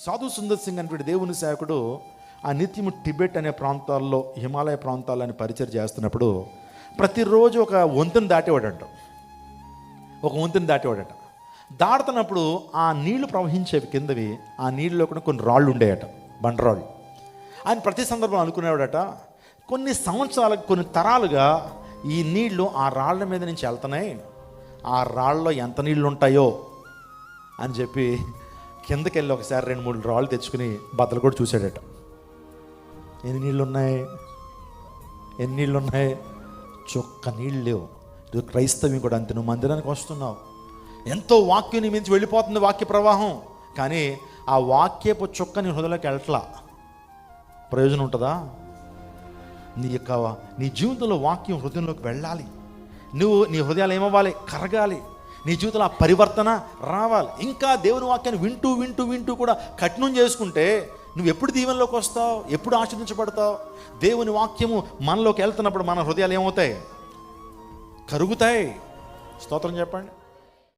సాధు సుందర్ సింగ్ అనేటువంటి దేవుని సేవకుడు ఆ నిత్యము టిబెట్ అనే ప్రాంతాల్లో, హిమాలయ ప్రాంతాలని పరిచయం చేస్తున్నప్పుడు ప్రతిరోజు ఒక వంతెన దాటేవాడట. దాటుతున్నప్పుడు ఆ నీళ్లు ప్రవహించేవి కిందవి, ఆ నీళ్ళలో కూడా కొన్ని రాళ్ళు ఉండేయట, బండరాళ్ళు. ఆయన ప్రతి సందర్భంలో అనుకునేవాడట, కొన్ని సంవత్సరాలకు, కొన్ని తరాలుగా ఈ నీళ్లు ఆ రాళ్ల మీద నుంచి వెళ్తున్నాయి, ఆ రాళ్ళలో ఎంత నీళ్ళు ఉంటాయో అని చెప్పి కిందకి వెళ్ళి ఒకసారి 2-3 రాళ్ళు తెచ్చుకుని బద్దలు కూడా చూశాడట. ఎన్ని నీళ్ళు ఉన్నాయి? చొక్క నీళ్ళు లేవు. ఇది క్రైస్తవ్యం కూడా అంతే. నువ్వు మందిరానికి వస్తున్నావు, ఎంతో వాక్యం నీ మించి వెళ్ళిపోతుంది, వాక్య ప్రవాహం, కానీ ఆ వాక్యపు చొక్క నీ హృదయంలోకి వెళ్ళట్లా. ప్రయోజనం ఉంటుందా? నీ జీవితంలో వాక్యం హృదయంలోకి వెళ్ళాలి. నీ హృదయాలు ఏమవ్వాలి? కరగాలి. నీ జీవితంలో ఆ పరివర్తన రావాలి. ఇంకా దేవుని వాక్యాన్ని వింటూ కూడా కఠినం చేసుకుంటే నువ్వు ఎప్పుడు దీవెనలోకి వస్తావు? ఎప్పుడు ఆశీర్వదించబడతావు? దేవుని వాక్యము మనలోకి వెళ్తున్నప్పుడు మన హృదయాలు ఏమవుతాయి? కరుగుతాయి. స్తోత్రం చెప్పండి.